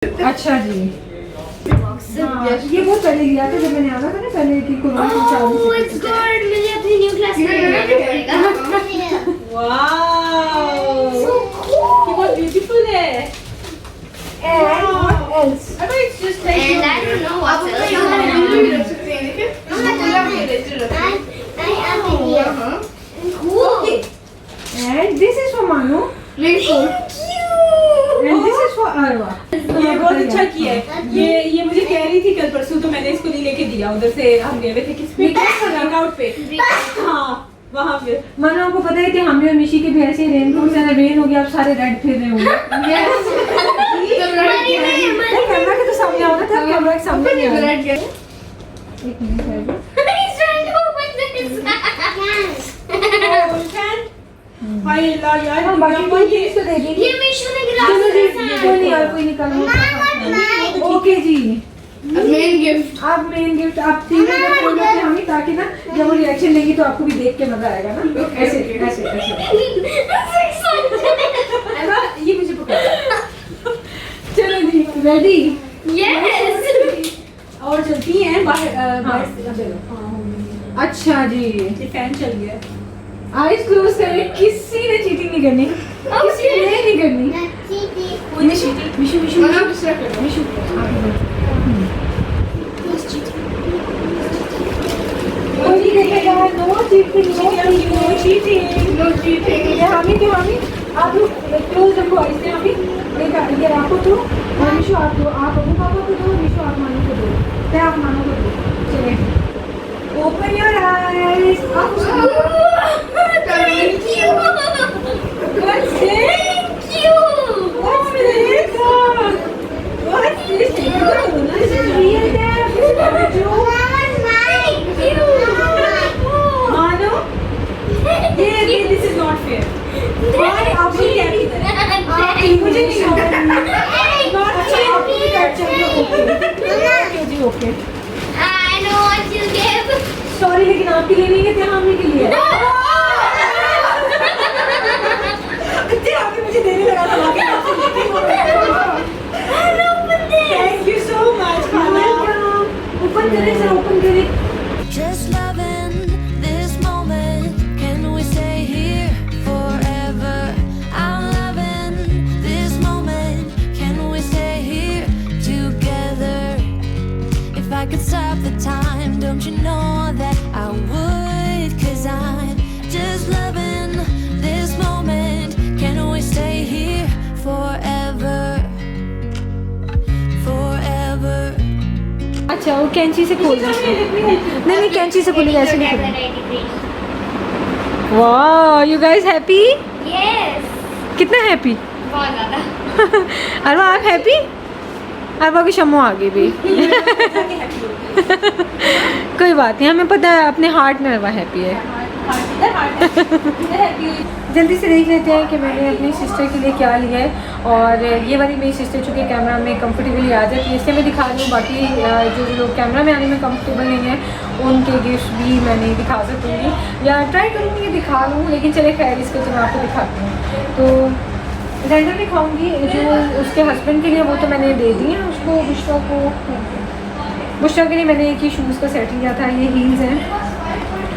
अच्छा जी। हाँ, ये बहुत पहले लिया था जब मैंने आना था ना पहले की कोरोना के चालू से। it's good. मुझे अपनी न्यू क्लास में वाओ So cool. ये बहुत ब्यूटीफुल है। And what else? I thought it's just like And I don't know what else. Cool. And this is for Manu. Thank you. And this is for Arwa. ये बहुत अच्छा किया है। ये मुझे कह रही थी कल परसों, तो मैंने इसको नहीं लेके दिया। उधर से हम गए हुए थे किस पे, वर्कआउट पे। हाँ वहाँ पे मनु आपको पता है कि हम और मिशी के भी ऐसे रेनकोट से रेन हो गया, अब सारे रेड फिर रहे होंगे। कैमरा के तो सामने आओ ना, था कैमरा के सामने नहीं आओ। एक मिनट है। He's trying to open this. हाय अल्लाह यार, हाँ बाकी कोई चीज़ तो दे दी। ये मीशो ने गिरा चलो जी, दिया। कोई नहीं यार, कोई निकालो। ओके जी, मेन गिफ्ट। आप मेन गिफ्ट आप तीनों को खोलो कि हमें, ताकि ना जब वो रिएक्शन देंगी तो आपको भी देख के मजा आएगा ना। ऐसे ऐसे ऐसे। ये मुझे पकड़। चलो जी, रेडी? Yes. और चलती हैं बाहर बाहर से। चलो अच्छा जी, ये फैन चल गया। आइज क्लोज करें। किसी ने चीटिंग नहीं करनी, किसी ने नहीं करनी। मिशु मिशु मिशु मिशु कोई नहीं देखेगा। No cheating, no cheating. ये हामी तो हामी आप लोग क्लोज रखो ऐसे। हामी ये आपको दो और मिशु आप दो, आप अबू पापा को दो, मिशु आप मानो को दो, क्या आप मानो को दो। चलिए ओपन योर आईज। आप Thank you. What's this? Thank you. What's this? What's this? This is real there. This is not a joke. Thank you. मानो ये this is not fair। और आप भी क्या मुझे नहीं ओके जी okay. I know what you give. Sorry लेकिन आपके लिए नहीं है, हामी के लिए। आपने मुझे देने लगा था आगे। Thank you so much खाना। ओपन करें सर, ओपन करें। Just loving this moment. Can we stay here forever? I'm loving this moment. Can we stay here together? If I could stop the time, don't you know that I would? 'Cause I'm just loving this moment. Can we stay here forever? Forever. अच्छा वो कैंची से खोल दीजिए। नहीं कैंची से खोलिए, ऐसे नहीं खोलिए। वाह यू गाइस हैप्पी? Yes. कितना हैप्पी? बहुत ज़्यादा। अरवा आप हैप्पी? अरवा की शम्मो आ गई भी। कोई बात नहीं, हमें पता है अपने हार्ट में अरवा हैप्पी है। जल्दी से देख लेते हैं कि मैंने अपनी सिस्टर के लिए क्या लिया है। और ये वाली मेरी सिस्टर चूँकि कैमरा में कंफर्टेबली आ जाती है, इसलिए मैं दिखा रही हूँ। बाकी जो लोग कैमरा में आने में कंफर्टेबल नहीं है उनके गिफ्ट भी मैं नहीं दिखा सकूँगी, या ट्राई करूँगी कि दिखा लूँ, लेकिन चले खैर इसको तो मैं आपको दिखाती हूँ। तो रेंडर दिखाऊँगी जो उसके हस्बैंड के लिए, वो तो मैंने दे दी है उसको। बुशरा के लिए मैंने एक ही शूज़ का सेट लिया था। ये हील्स हैं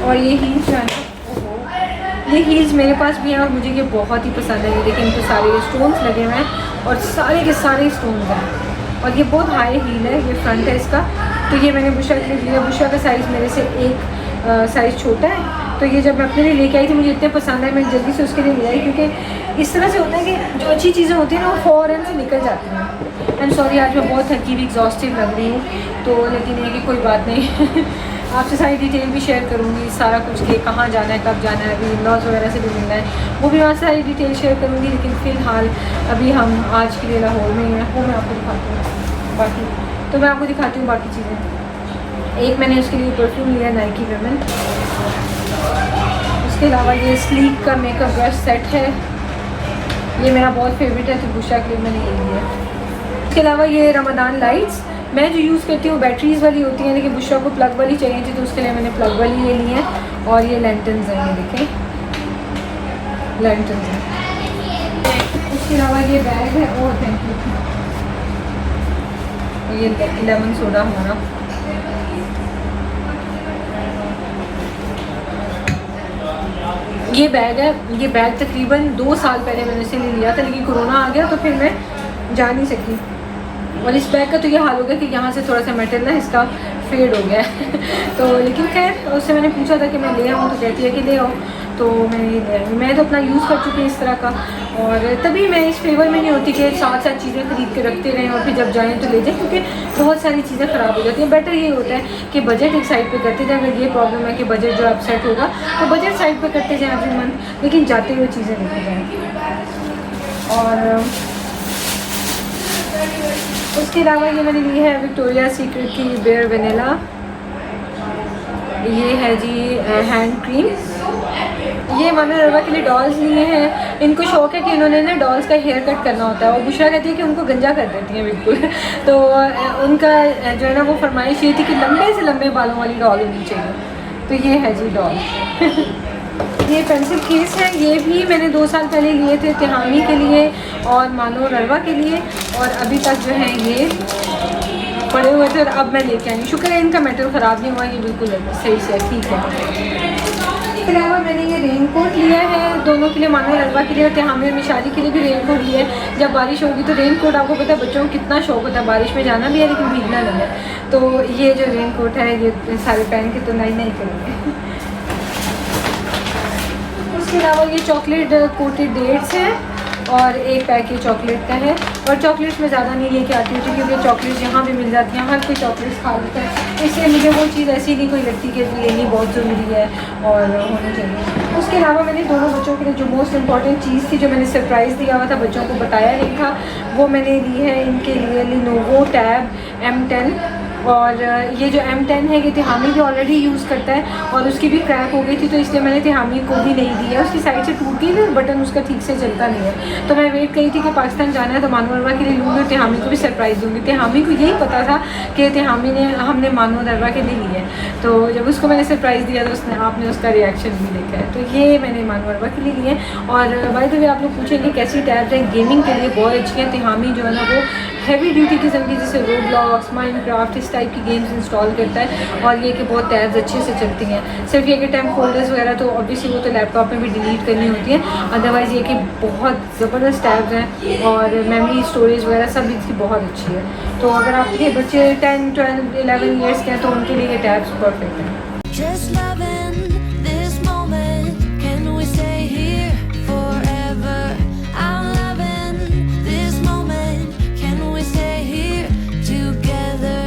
और ये हील्स जो है ना, ये हील्स मेरे पास भी हैं और मुझे ये बहुत ही पसंद है। ये देखिए इन पर सारे स्टोन्स लगे हुए हैं और सारे के सारे स्टोन्स हैं, और ये बहुत हाई हील है। ये फ्रंट है इसका। तो ये मैंने बुशरा के लिए लिया। बुशरा का साइज़ मेरे से एक साइज़ छोटा है, तो ये जब मैं अपने लिए लेके आई थी मुझे इतने पसंद है, मैं जल्दी से उसके लिए ले आई। क्योंकि इस तरह से होता है कि जो अच्छी चीज़ें होती हैं ना वो फ़ौरन से निकल जाती हैं। आई एम सॉरी आज मैं बहुत थकी हुई एग्जॉस्टेड लग रही हूँ, तो लेकिन ये कि कोई बात नहीं। आपसे सारी डिटेल भी शेयर करूँगी, सारा कुछ कि कहाँ जाना है, कब जाना है, अभी इन-लॉज़ वगैरह से भी मिलना है, वो भी वहाँ सारी डिटेल शेयर करूँगी। लेकिन फ़िलहाल अभी हम आज के लिए लाहौर में ही हैं, वो मैं आपको दिखाती हूँ। बाकी तो मैं आपको दिखाती हूँ बाकी चीज़ें। एक मैंने उसके लिए परफ्यूम लिया नाइकी वुमेन। उसके अलावा ये स्लीक का मेकअप ब्रश सेट है, ये मेरा बहुत फेवरेट है, तो बुशरा के लिए मैंने ये लिया। इसके अलावा ये रमदान लाइट्स मैं जो यूज़ करती हूँ बैटरीज़ वाली होती हैं, लेकिन बुशरा को प्लग वाली चाहिए थी, तो उसके लिए मैंने प्लग वाली ये ली है। और ये लैंटर्न्स हैं, ये देखें लैंटर्न्स हैं। उसके अलावा ये बैग है, और थैंक यू। और ये लेमन सोडा हमारा। ये बैग है, ये बैग तकरीबन 2 साल पहले मैंने इसे ले लिया था, लेकिन कोरोना आ गया तो फिर मैं जा नहीं सकी। और इस बैग का तो ये हाल हो गया कि यहाँ से थोड़ा सा मेटल ना इसका फेड हो गया है तो लेकिन खैर उससे मैंने पूछा था कि मैं ले आऊँ, तो कहती है कि ले आओ, तो मैंने ये ले आई। मैं तो अपना यूज़ कर चुकी हूँ इस तरह का, और तभी मैं इस फेवर में नहीं होती कि साथ साथ चीज़ें खरीद के रखते रहें और फिर जब जाएँ तो ले जाएँ, क्योंकि बहुत सारी चीज़ें ख़राब हो जाती हैं। बेटर ये होता है कि बजट एक साइड पे करते जाएँ। अगर ये प्रॉब्लम है कि बजट जो अपसेट होगा तो बजट साइड पे करते जाएँ एवरी मंथ, लेकिन जाते हुए चीज़ें लेते जाएँ। और उसके अलावा ये मैंने ली है विक्टोरिया सीक्रेट की बेयर वेनिला। ये है जी हैंड क्रीम। ये मानो रवा के लिए डॉल्स लिए हैं। इनको शौक है कि इन्होंने ना डॉल्स का हेयर कट करना होता है, और बुशरा कहती है कि उनको गंजा कर देती हैं बिल्कुल तो उनका जो है ना वो फरमाइश ये थी कि लंबे से लंबे बालों वाली डॉल होनी चाहिए, तो ये है जी डॉल ये पेंसिल केस है, ये भी मैंने 2 साल पहले लिए थे तिहामी के लिए और मानो रवा के लिए, और अभी तक जो है ये पड़े हुए थे और अब मैं लेके आई। शुक्र है इनका मेटल ख़राब नहीं हुआ, ये बिल्कुल सही से ठीक है। इसके अलावा मैंने ये रेन कोट लिया है दोनों के लिए, मानो रवा के लिए और तिहामी और मिशाली के लिए भी रेन कोट लिया है। जब बारिश होगी तो रेन कोट, आपको पता है बच्चों को कितना शौक होता है, बारिश में जाना भी है लेकिन भीगना नहीं है, तो ये जो रेन कोट है ये सारे पहन के तो नहीं करेंगे। इसके अलावा ये चॉकलेट कोटेड डेट्स हैं और एक पैक ये चॉकलेट का है, और चॉकलेट्स में ज़्यादा नहीं लेके आती हूँ क्योंकि चॉकलेट्स यहाँ भी मिल जाती हैं, हर कोई चॉकलेट्स खा लेता है, इसलिए मुझे वो चीज़ ऐसी नहीं कोई लगती कि लेनी बहुत ज़रूरी है और होनी चाहिए। उसके अलावा मैंने दोनों बच्चों के लिए जो मोस्ट इम्पॉर्टेंट चीज़ थी, जो मैंने सरप्राइज़ दिया हुआ था बच्चों को बताया नहीं था, वो मैंने ली है इनके लिए लिनोवो टैब M10। और ये जो M10 है ये तिहामी भी ऑलरेडी यूज़ करता है और उसकी भी क्रैक हो गई थी, तो इसलिए मैंने तिहामी को भी नहीं दिया। उसकी साइड से टूटी है और बटन उसका ठीक से चलता नहीं है, तो मैं वेट करी थी कि पाकिस्तान जाना है तो मानो अरवा के लिए लूँगी और तिहामी को भी सरप्राइज़ दूँगी। तिहामी को यही पता था कि तिहामी ने हमने मानो अरवा के लिए लिए, तो जब उसको मैंने सरप्राइज़ दिया तो उसने आपने उसका रिएक्शन भी देखा है। तो ये मैंने मानो अरवा के लिए लिए। और बाय द वे आप लोग पूछेंगे कैसी टैब्स हैं, गेमिंग के लिए बहुत अच्छी हैं। तिहामी जो है ना वो हैवी ड्यूटी किस्म की, जैसे रोब्लॉक्स, माइनक्राफ्ट, इस टाइप की गेम्स इंस्टॉल करता है, और ये कि बहुत टैब्स अच्छे से चलती हैं। सिर्फ ये कि टेम्प फोल्डर्स वगैरह तो ऑब्वियसली वो तो लैपटॉप में भी डिलीट करनी होती है, अदरवाइज़ ये कि बहुत ज़बरदस्त टैब्स हैं और मेमोरी स्टोरेज वगैरह सब इसकी बहुत अच्छी है। तो अगर आपके बच्चे 10, 12, 11 ईयर्स के हैं तो उनके लिए ये टैब्स परफेक्ट हैं। Just loving this moment. Can we stay here forever? I'm loving this moment. Can we stay here together?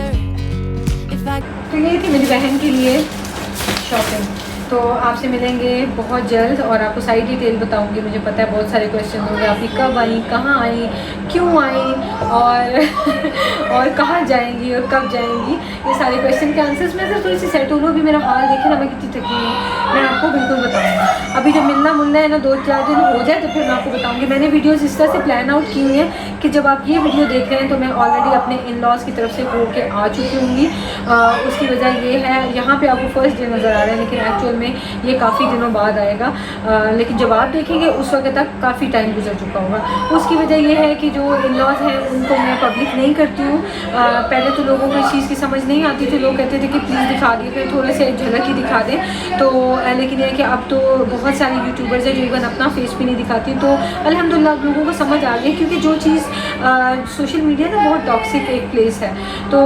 If I तो ये थी मेरी बहन के लिए शॉपिंग। तो आपसे मिलेंगे बहुत जल्द और आपको सारी डिटेल बताऊंगी। मुझे पता है बहुत सारे क्वेश्चन होंगे, आपकी कब आई, कहाँ आई, क्यों आई और कहाँ जाएंगी और कब जाएंगी, ये सारे क्वेश्चन के आंसर्स में से थोड़ी सी सेट हो लो। भी मेरा हाल देखे ना, मैं कितनी थकी हूँ, मैं आपको बिल्कुल बताऊँगी। अभी जो मिलना है ना 2-4 दिन हो जाए तो फिर मैं आपको बताऊँगी। मैंने वीडियोज़ इस तरह से प्लान आउट की हुई हैं कि जब आप ये वीडियो देख रहे हैं तो मैं ऑलरेडी अपने इन लॉज़ की तरफ से हो के आ चुकी होंगी। उसकी वजह ये है, यहाँ पे आपको फर्स्ट डे नज़र आ रहा है लेकिन एक्चुअल में ये काफ़ी दिनों बाद आएगा, लेकिन जब आप देखेंगे उस वक्त तक काफ़ी टाइम गुजर चुका होगा। उसकी वजह ये है कि जो इन लॉज़ हैं उनको मैं पब्लिक नहीं करती हूँ। पहले तो लोगों को इस चीज़ की समझ नहीं आती थी, लोग कहते थे कि प्लीज़ दिखा दिए, फिर थोड़े से झलक ही दिखा दें। तो लेकिन ये है कि अब तो बहुत सारी यूट्यूबर्स हैं जो इवन अपना फेस भी नहीं दिखाती, तो अल्हम्दुलिल्लाह लोगों को समझ आ गई, क्योंकि जो चीज़ सोशल मीडिया ना बहुत टॉक्सिक एक प्लेस है। तो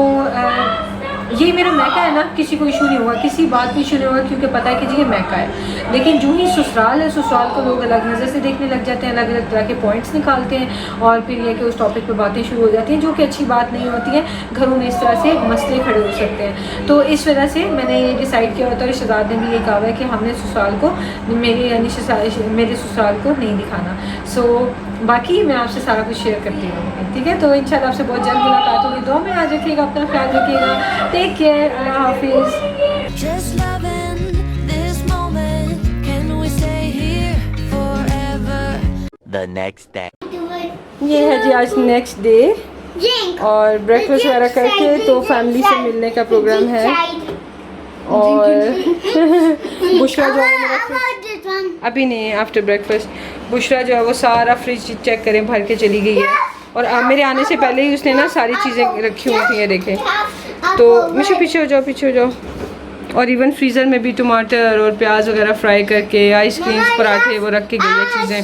ये मेरा मैका है ना, किसी को इशू नहीं होगा, किसी बात पे इशू नहीं होगा, क्योंकि पता है कि जी ये मैका है। लेकिन जो ही ससुराल है, ससुराल को लोग अलग नज़र से देखने लग जाते हैं, अलग अलग तरह के पॉइंट्स निकालते हैं और फिर ये कि उस टॉपिक पे बातें शुरू हो जाती हैं, जो कि अच्छी बात नहीं होती है। घरों में इस तरह से मसले खड़े हो सकते हैं। तो इस वजह से मैंने ये डिसाइड किया होता है, रिश्तेदार ने भी ये कहा है कि हमने ससुराल को मेरे ससुराल को नहीं दिखाना। सो बाकी मैं आपसे सारा कुछ शेयर करती रहूँगी, ठीक है। तो इंशाल्लाह आपसे बहुत जल्द मुलाकात होगी। दुआ में याद रखिएगा, अपना ख्याल रखिएगा, टेक केयर, अल्लाह हाफिज़। just loving this moment. Can we stay here forever? The next day. ये है जी आज नेक्स्ट डे और ब्रेकफास्ट वगैरह करके तो फैमिली से मिलने का प्रोग्राम है। और बुशरा जो है मेरा अभी नहीं, आफ्टर ब्रेकफास्ट बुशरा जो है वो सारा फ्रिज चेक करें भर के चली गई है। और मेरे आने से पहले ही उसने ना सारी चीज़ें रखी हुई थी, ये देखें। तो मिशू पीछे हो जाओ, पीछे हो जाओ। और इवन फ्रीज़र में भी टमाटर और प्याज वगैरह फ्राई करके, आइसक्रीम, पराठे वो रख के गई है चीज़ें।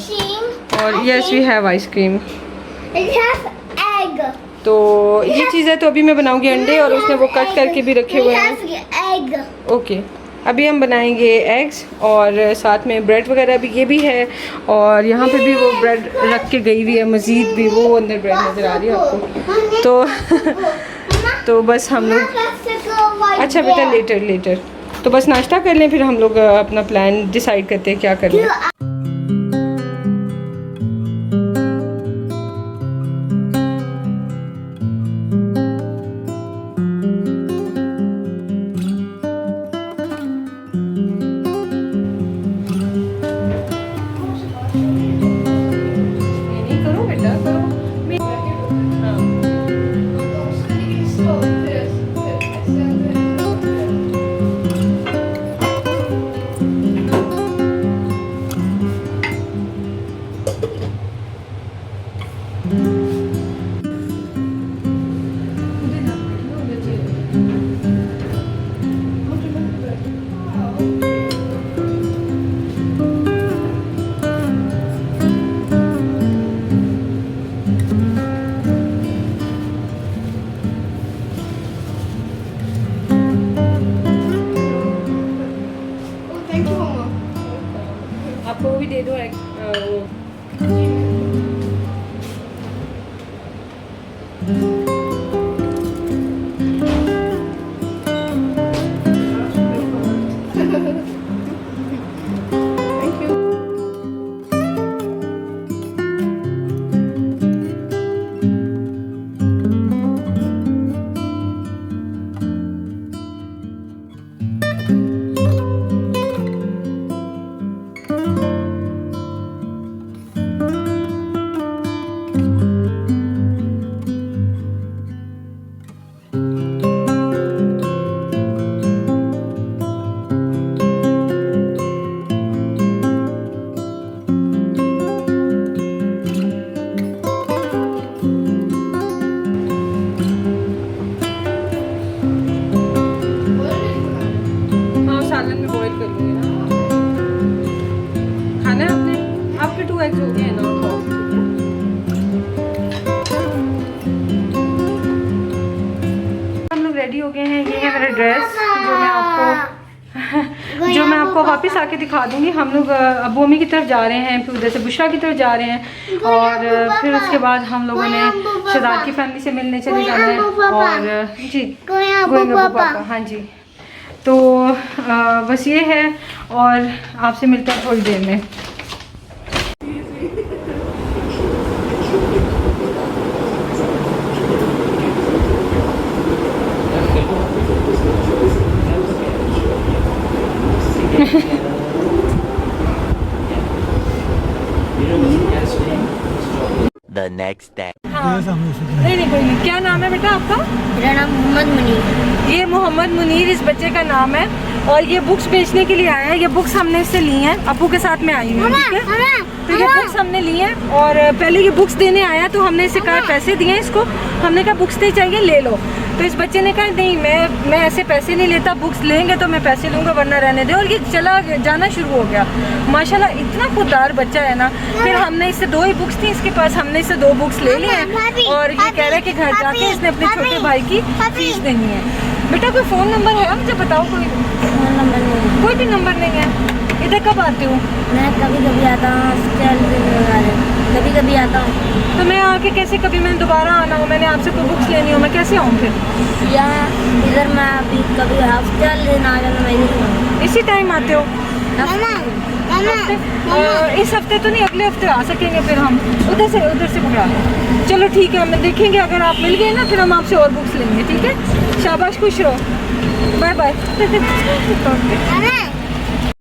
और यस वी हैव आइसक्रीम। तो ये चीज़ है, तो अभी मैं बनाऊंगी अंडे, और उसने वो कट करके भी रखे हुए हैं। ओके, अभी हम बनाएंगे एग्स, और साथ में ब्रेड वगैरह भी, ये भी है। और यहाँ पे भी वो ब्रेड रख के गई हुई है, मज़ीद भी वो अंदर ब्रेड नज़र आ रही है आपको। तो बस हम लोग, अच्छा बेटा लेटर तो बस नाश्ता कर लें, फिर हम लोग अपना प्लान डिसाइड करते हैं क्या करना है। आपको वो भी दे दो रेडी हो गए हैं। ये है मेरा ड्रेस जो मैं आपको वापस आके दिखा दूंगी। हम लोग अबू अम्मी की तरफ जा रहे हैं, फिर उधर से बुशरा की तरफ जा रहे हैं, और फिर उसके बाद हम लोगों ने शहजाद की फैमिली से मिलने चले जाना है। और जी गोइंग पापा, हाँ जी। तो बस ये है, और आपसे मिलते हैं थोड़ी देर में। The next day. हाँ। नहीं कोई नहीं। क्या नाम है बेटा आपका? मेरा नाम मोहम्मद मुनीर। ये मोहम्मद मुनीर इस बच्चे का नाम है, और ये बुक्स बेचने के लिए आया है। ये बुक्स हमने इससे ली हैं, अबू के साथ में आई हूँ, ठीक है। तो ये बुक्स हमने ली हैं, और पहले ये बुक्स देने आया तो हमने इसे कहा, पैसे दिए इसको, हमने कहा बुक्स नहीं चाहिए ले लो। तो इस बच्चे ने कहा नहीं मैं ऐसे पैसे नहीं लेता, बुक्स लेंगे तो मैं पैसे लूँगा वरना रहने दे। और ये चला जाना शुरू हो गया। माशाल्लाह इतना खुददार बच्चा है ना। फिर हमने इससे 2 ही बुक्स थी इसके पास, हमने इससे 2 बुक्स ले ली हैं, और ये कह रहा है कि घर जाके इसने अपने छोटे भाई की फीस देनी है। बेटा कोई फ़ोन नंबर है मुझे बताओ? कोई फ़ोन नंबर नहीं, कोई भी नंबर नहीं है। इधर कब आते हो? मैं कभी कभी आता हूँ, कभी कभी आता हूँ। तो मैं आके कैसे, कभी मैंने दोबारा आना हो, मैंने आपसे कोई बुक्स लेनी हो, मैं कैसे आऊँ फिर? या इधर मैं अभी कभी हॉस्पिटल लेना आ जाना, मैं नहीं इसी टाइम आते हो? इस हफ्ते तो नहीं, अगले हफ्ते आ सकेंगे फिर हम। उधर से पकड़ा लो। चलो ठीक है, हम देखेंगे, अगर आप मिल गए ना फिर हम आपसे और बुक्स लेंगे, ठीक है। शाबाश, खुश रहो, बाय बाय।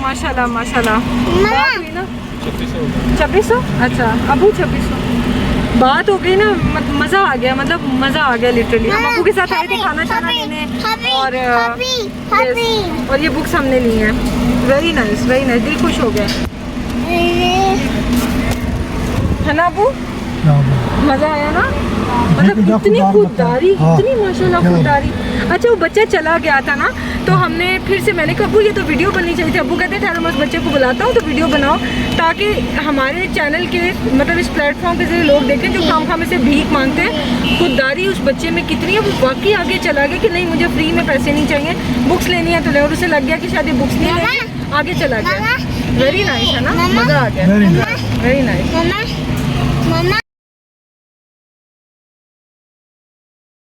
माशाल्लाह माशाल्लाह। बात हुई ना 2600? अच्छा अबू 2600 बात हो गई ना, मज़ा आ गया, मतलब मज़ा आ गया लिटरली। हम अबू के साथ आए थे खाना शाना लेने, और ये बुक्स हमने ली हैं। वेरी नाइस, दिल खुश हो गया है ना अबू? क्या बात। मजा आया ना, मतलब देखो, इतनी खुददार खुददारी, बच्चा। हाँ। इतनी माशाल्लाह क्या खुददारी। अच्छा वो बच्चा चला गया था ना, तो हमने फिर से, मैंने कहा अब्बू ये तो वीडियो बननी चाहिए थी। अब्बू कहते ठहरो मैं उस बच्चे को बुलाता हूँ तो वीडियो बनाओ, ताकि हमारे चैनल के मतलब इस प्लेटफॉर्म के जरिए लोग देखें जो खाम में से भीख मांगते हैं। खुददारी उस बच्चे में कितनी है, वो वाकई आगे चला गया कि नहीं मुझे फ्री में पैसे नहीं चाहिए, बुक्स लेनी है तो ले, और उसे लग गया कि शायद ये बुक्स नहीं लेनी, आगे चला गया। वेरी नाइस है ना, मज़ा आ गया, Very nice. Very nice. मम्मा